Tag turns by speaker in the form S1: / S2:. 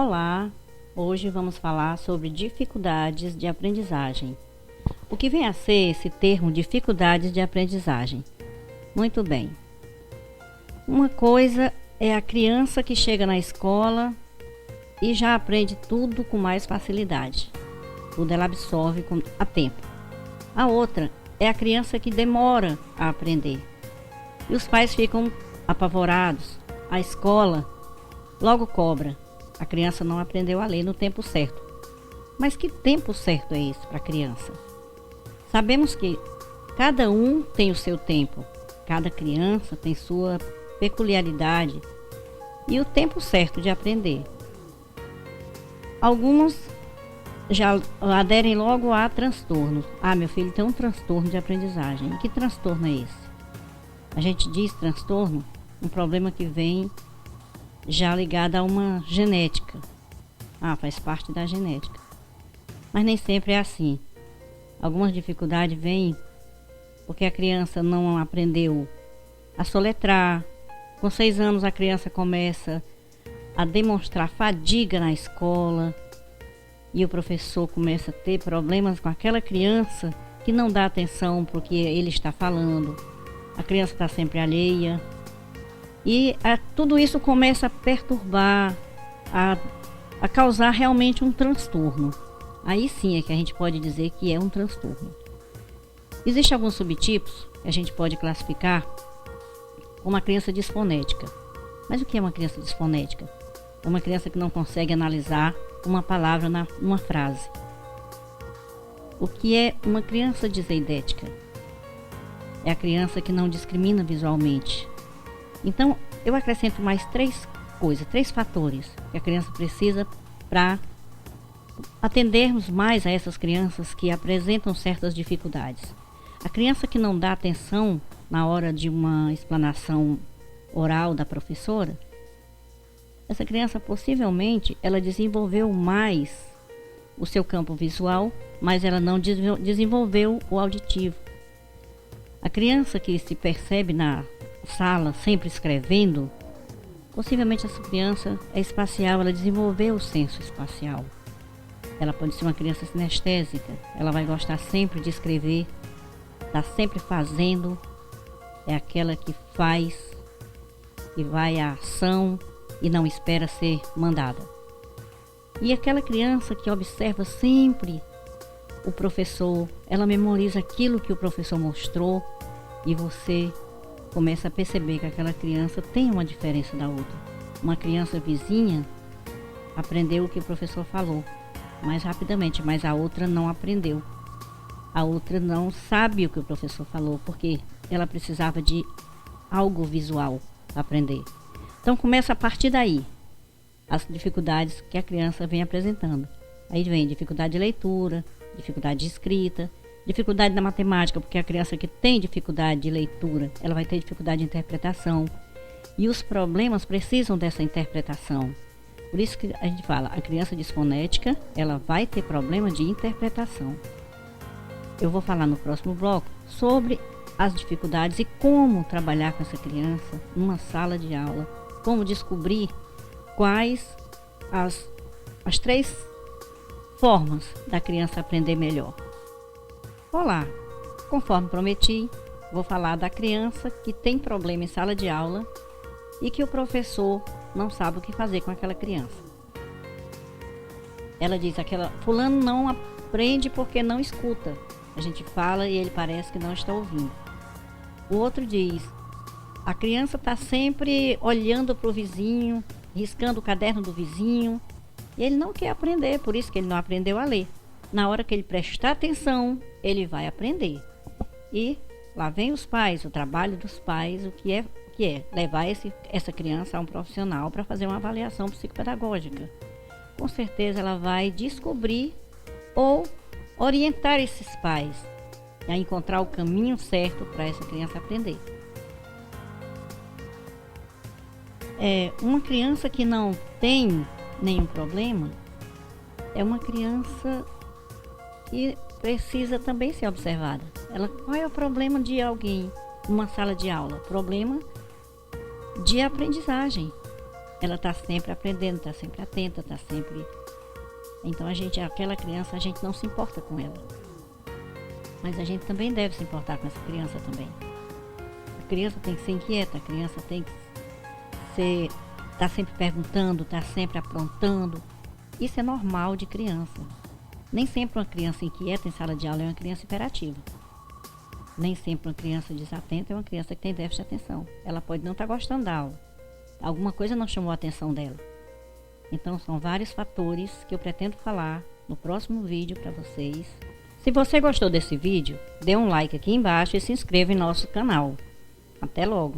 S1: Olá, hoje vamos falar sobre dificuldades de aprendizagem. O que vem a ser esse termo dificuldades de aprendizagem? Muito bem. Uma coisa é a criança que chega na escola e já aprende tudo com mais facilidade. Tudo ela absorve a tempo. A outra é a criança que demora a aprender. E os pais ficam apavorados. A escola logo cobra. A criança não aprendeu a ler no tempo certo. Mas que tempo certo é esse para a criança? Sabemos que cada um tem o seu tempo. Cada criança tem sua peculiaridade e o tempo certo de aprender. Alguns já aderem logo a transtornos. Meu filho tem um transtorno de aprendizagem. E que transtorno é esse? A gente diz transtorno, um problema que vem já ligado a uma genética. Faz parte da genética. Mas nem sempre é assim. Algumas dificuldades vêm porque a criança não aprendeu a soletrar. Com 6 anos a criança começa a demonstrar fadiga na escola e o professor começa a ter problemas com aquela criança que não dá atenção para o que ele está falando. A criança está sempre alheia. E tudo isso começa a perturbar, a causar realmente um transtorno. Aí sim é que a gente pode dizer que é um transtorno. Existem alguns subtipos que a gente pode classificar como uma criança disfonética. Mas o que é uma criança disfonética? É uma criança que não consegue analisar uma palavra numa frase. O que é uma criança diseidética? É a criança que não discrimina visualmente. Então, eu acrescento mais 3 fatores que a criança precisa para atendermos mais a essas crianças que apresentam certas dificuldades. A criança que não dá atenção na hora de uma explanação oral da professora, essa criança possivelmente ela desenvolveu mais o seu campo visual, mas ela não desenvolveu o auditivo. A criança que se percebe na sala sempre escrevendo, possivelmente essa criança é espacial, ela desenvolveu o senso espacial. Ela pode ser uma criança sinestésica, ela vai gostar sempre de escrever, está sempre fazendo, é aquela que faz, que vai à ação e não espera ser mandada. E aquela criança que observa sempre o professor, ela memoriza aquilo que o professor mostrou e você começa a perceber que aquela criança tem uma diferença da outra. Uma criança vizinha aprendeu o que o professor falou mais rapidamente, mas a outra não aprendeu. A outra não sabe o que o professor falou, porque ela precisava de algo visual para aprender. Então começa a partir daí as dificuldades que a criança vem apresentando. Aí vem dificuldade de leitura, dificuldade de escrita, dificuldade na matemática, porque a criança que tem dificuldade de leitura, ela vai ter dificuldade de interpretação. E os problemas precisam dessa interpretação. Por isso que a gente fala, a criança disfonética, ela vai ter problema de interpretação. Eu vou falar no próximo bloco sobre as dificuldades e como trabalhar com essa criança numa sala de aula. Como descobrir quais as 3 formas da criança aprender melhor. Olá, conforme prometi, vou falar da criança que tem problema em sala de aula e que o professor não sabe o que fazer com aquela criança. Ela diz, fulano não aprende porque não escuta. A gente fala e ele parece que não está ouvindo. O outro diz, a criança está sempre olhando para o vizinho, riscando o caderno do vizinho, e ele não quer aprender, por isso que ele não aprendeu a ler. Na hora que ele prestar atenção, ele vai aprender. E lá vem os pais, o trabalho dos pais, o que é levar essa criança a um profissional para fazer uma avaliação psicopedagógica. Com certeza ela vai descobrir ou orientar esses pais a encontrar o caminho certo para essa criança aprender. Uma criança que não tem nenhum problema é uma criança que precisa também ser observada. Qual é o problema de alguém numa sala de aula? Problema de aprendizagem. ela está sempre aprendendo, está sempre atenta, está sempre... Então aquela criança, a gente não se importa com ela. Mas a gente também deve se importar com essa criança também. A criança tem que ser inquieta, a criança tem que tá sempre perguntando, tá sempre aprontando. Isso é normal de criança. Nem sempre uma criança inquieta em sala de aula é uma criança hiperativa. Nem sempre uma criança desatenta é uma criança que tem déficit de atenção. Ela pode não estar gostando da aula. Alguma coisa não chamou a atenção dela. Então são vários fatores que eu pretendo falar no próximo vídeo para vocês. Se você gostou desse vídeo, dê um like aqui embaixo e se inscreva em nosso canal. Até logo!